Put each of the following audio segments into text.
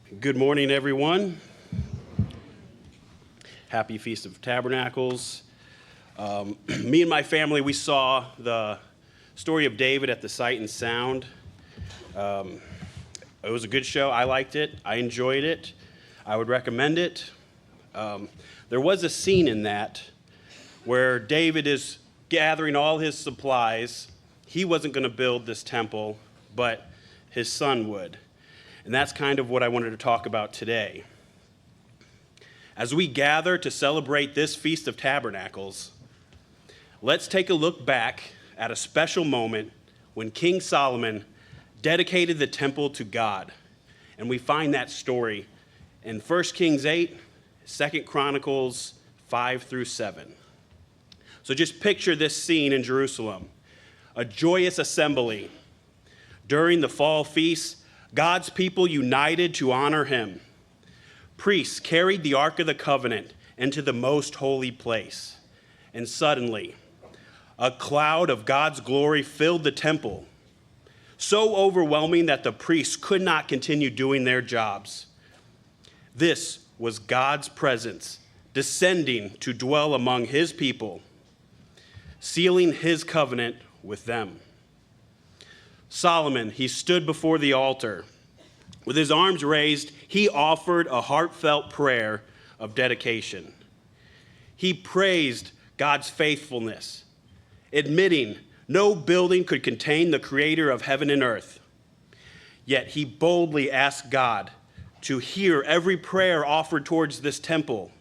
Good morning, everyone. Happy Feast of Tabernacles. Me and my family, we saw the story of David at the Sight and Sound. It was a good show. I liked it. I enjoyed it. I would recommend it. There was a scene in that where David is gathering all his supplies. He wasn't going to build this temple, but his son would. And that's kind of what I wanted to talk about today. As we gather to celebrate this Feast of Tabernacles, let's take a look back at a special moment when King Solomon dedicated the temple to God. And we find that story in 1 Kings 8, 2 Chronicles 5 through 7. So just picture this scene in Jerusalem, a joyous assembly. During the fall feast, God's people united to honor him. Priests carried the Ark of the Covenant into the most holy place. And suddenly, a cloud of God's glory filled the temple, so overwhelming that the priests could not continue doing their jobs. This was God's presence descending to dwell among his people, sealing his covenant with them. Solomon, he stood before the altar. With his arms raised, he offered a heartfelt prayer of dedication. He praised God's faithfulness, admitting no building could contain the creator of heaven and earth. Yet he boldly asked God to hear every prayer offered towards this temple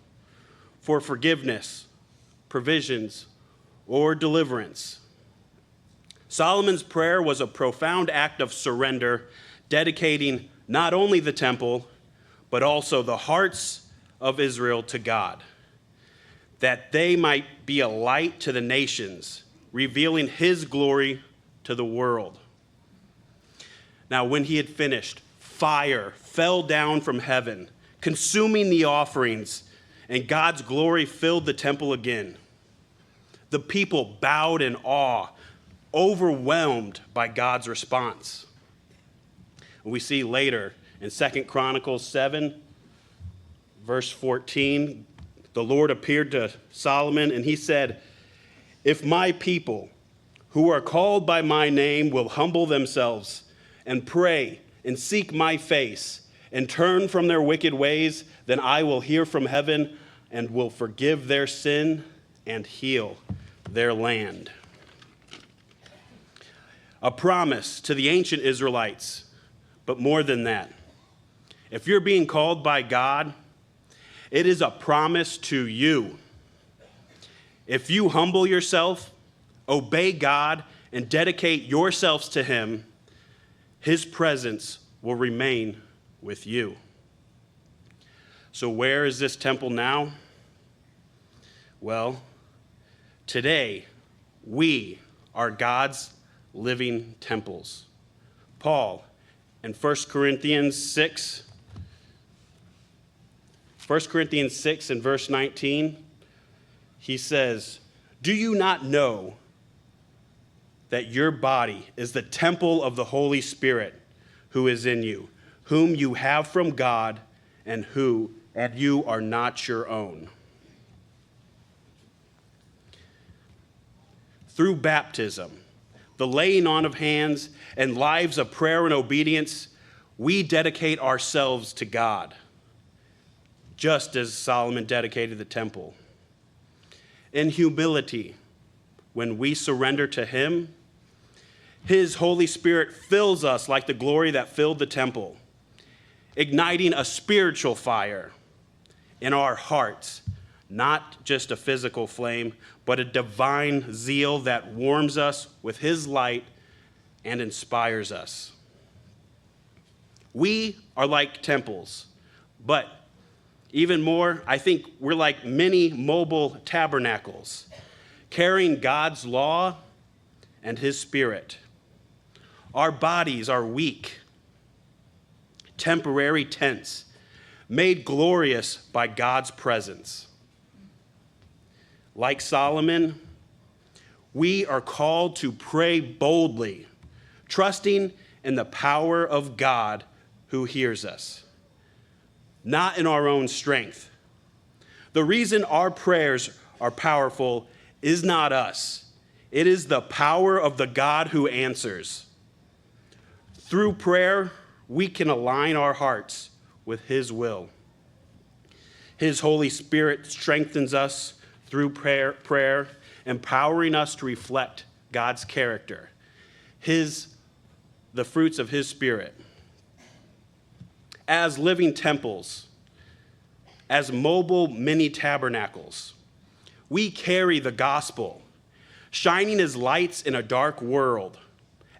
for forgiveness, provisions, or deliverance. Solomon's prayer was a profound act of surrender, dedicating not only the temple, but also the hearts of Israel to God, that they might be a light to the nations, revealing his glory to the world. Now, when he had finished, fire fell down from heaven, consuming the offerings, and God's glory filled the temple again. The people bowed in awe, overwhelmed by God's response. We see later in 2 Chronicles 7, verse 14, the Lord appeared to Solomon and he said, "If my people who are called by my name will humble themselves and pray and seek my face and turn from their wicked ways, then I will hear from heaven and will forgive their sin and heal their land." A promise to the ancient Israelites, but more than that. If you're being called by God, it is a promise to you. If you humble yourself, obey God, and dedicate yourselves to him, his presence will remain with you. So where is this temple now? Well, today we are God's living temples. Paul, in 1 Corinthians 6 in verse 19, he says, "Do you not know that your body is the temple of the Holy Spirit who is in you, whom you have from God, and you are not your own?" Through baptism, the laying on of hands, and lives of prayer and obedience, we dedicate ourselves to God, just as Solomon dedicated the temple. In humility, when we surrender to him, his Holy Spirit fills us like the glory that filled the temple, igniting a spiritual fire in our hearts, not just a physical flame, but a divine zeal that warms us with his light and inspires us. We are like temples, but even more, I think we're like many mobile tabernacles, carrying God's law and his spirit. Our bodies are weak, temporary tents, made glorious by God's presence. Like Solomon, we are called to pray boldly, trusting in the power of God who hears us. not in our own strength. The reason our prayers are powerful is not us. It is the power of the God who answers. Through prayer, we can align our hearts with his will. His Holy Spirit strengthens us through prayer, empowering us to reflect God's character, the fruits of his Spirit. As living temples, as mobile mini tabernacles, we carry the gospel, shining as lights in a dark world,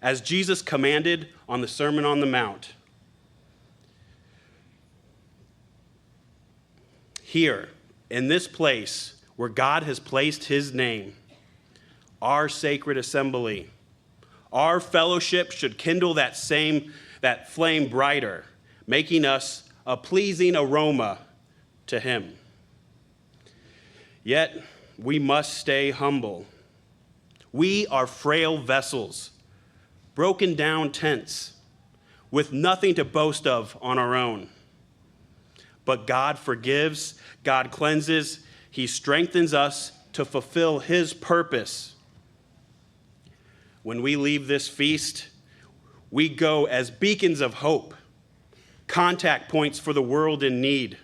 as Jesus commanded on the Sermon on the Mount. Here, in this place where God has placed his name, our sacred assembly, our fellowship should kindle that flame brighter, making us a pleasing aroma to him. Yet, we must stay humble. We are frail vessels, broken down tents, with nothing to boast of on our own. But God forgives, God cleanses, he strengthens us to fulfill his purpose. When we leave this feast, we go as beacons of hope, contact points for the world in need,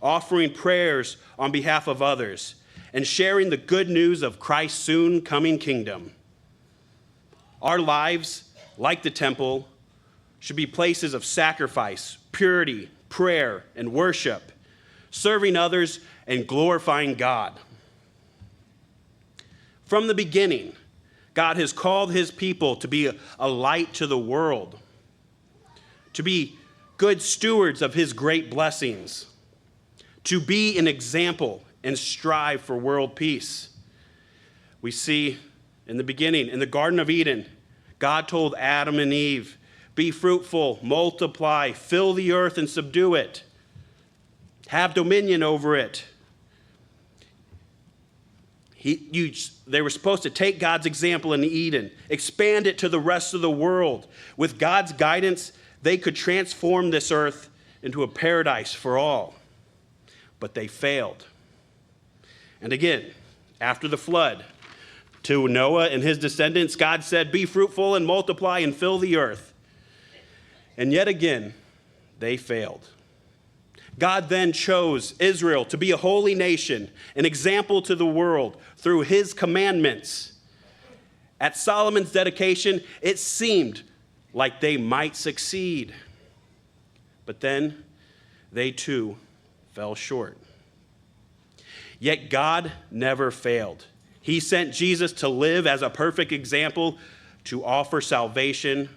offering prayers on behalf of others, and sharing the good news of Christ's soon coming kingdom. Our lives, like the temple, should be places of sacrifice, purity, prayer, and worship, serving others and glorifying God. From the beginning, God has called his people to be a light to the world, to be good stewards of his great blessings, to be an example and strive for world peace. We see in the beginning, in the Garden of Eden, God told Adam and Eve, be fruitful, multiply, fill the earth and subdue it. Have dominion over it. They were supposed to take God's example in Eden, expand it to the rest of the world. With God's guidance, they could transform this earth into a paradise for all. But they failed. And again, after the flood, to Noah and his descendants, God said, be fruitful and multiply and fill the earth. And yet again, they failed. God then chose Israel to be a holy nation, an example to the world through his commandments. At Solomon's dedication, it seemed like they might succeed. But then they too fell short. Yet God never failed. He sent Jesus to live as a perfect example, to offer salvation,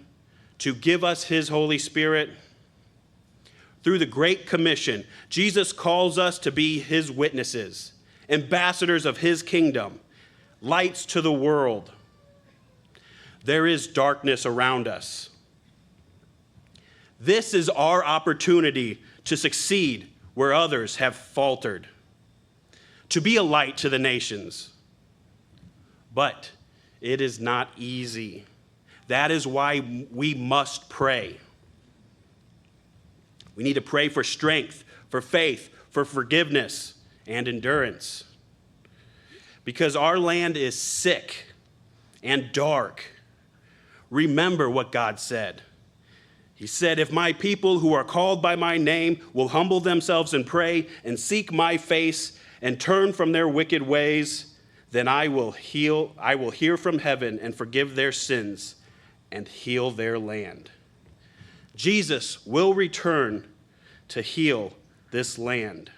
to give us his Holy Spirit. Through the Great Commission, Jesus calls us to be his witnesses, ambassadors of his kingdom, lights to the world. There is darkness around us. This is our opportunity to succeed where others have faltered, to be a light to the nations. But it is not easy. That is why we must pray. We need to pray for strength, for faith, for forgiveness, and endurance. Because our land is sick and dark. Remember what God said. He said, if my people who are called by my name will humble themselves and pray and seek my face and turn from their wicked ways, then I will hear from heaven and forgive their sins and heal their land. Jesus will return to heal this land.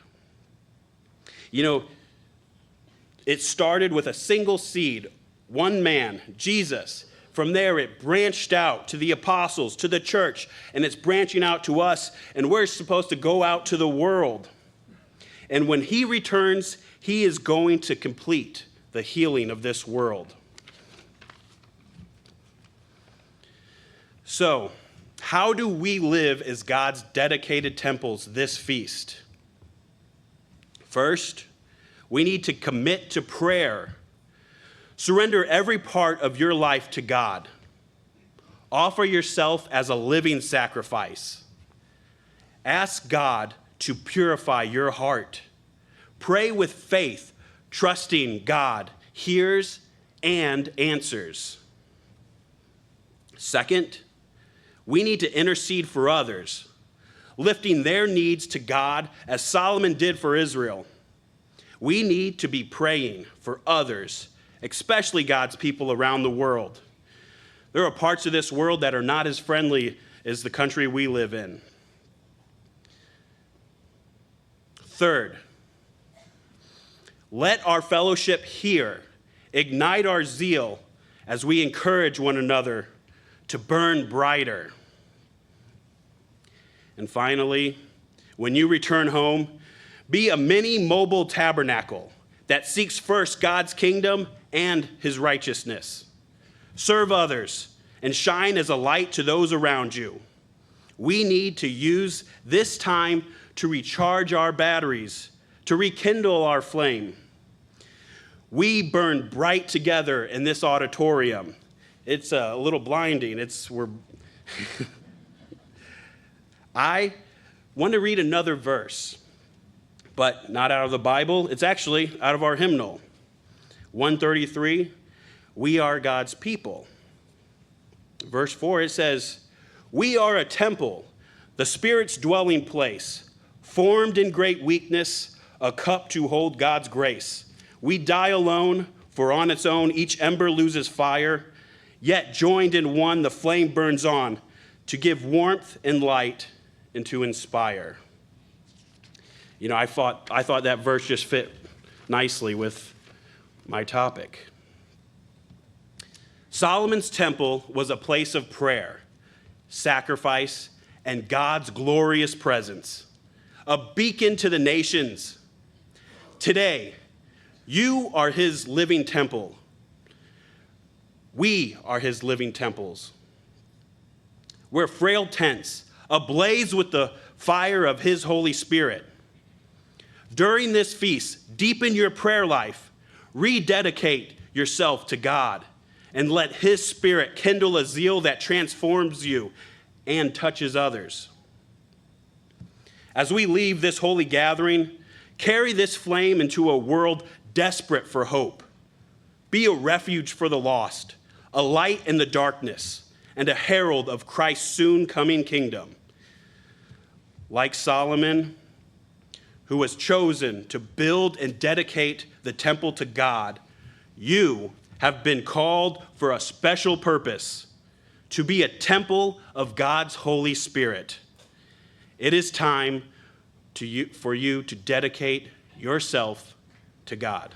You know, it started with a single seed, one man, Jesus. From there, it branched out to the apostles, to the church, and it's branching out to us, and we're supposed to go out to the world. And when he returns, he is going to complete the healing of this world. So, how do we live as God's dedicated temples this feast? First, we need to commit to prayer. Surrender every part of your life to God. Offer yourself as a living sacrifice. Ask God to purify your heart. Pray with faith, trusting God hears and answers. Second, we need to intercede for others, lifting their needs to God as Solomon did for Israel. We need to be praying for others, especially God's people around the world. There are parts of this world that are not as friendly as the country we live in. Third, let our fellowship here ignite our zeal as we encourage one another to burn brighter. And finally, when you return home, be a mini mobile tabernacle that seeks first God's kingdom and his righteousness. Serve others and shine as a light to those around you. We need to use this time to recharge our batteries, to rekindle our flame. We burn bright together in this auditorium. It's a little blinding. I want to read another verse, but not out of the Bible. It's actually out of our hymnal. 133, we are God's people. Verse 4, it says, we are a temple, the Spirit's dwelling place, formed in great weakness, a cup to hold God's grace. We die alone, for on its own each ember loses fire, yet joined in one the flame burns on, to give warmth and light and to inspire. You know, I thought that verse just fit nicely with my topic. Solomon's temple was a place of prayer, sacrifice, and God's glorious presence, a beacon to the nations. Today, you are his living temple. We are his living temples. We're frail tents, ablaze with the fire of his Holy Spirit. During this feast, deepen your prayer life, rededicate yourself to God, and let his Spirit kindle a zeal that transforms you and touches others. As we leave this holy gathering, carry this flame into a world desperate for hope. Be a refuge for the lost, a light in the darkness, and a herald of Christ's soon coming kingdom. Like Solomon, who was chosen to build and dedicate the temple to God, you have been called for a special purpose, to be a temple of God's Holy Spirit. It is time for you to dedicate yourself to God.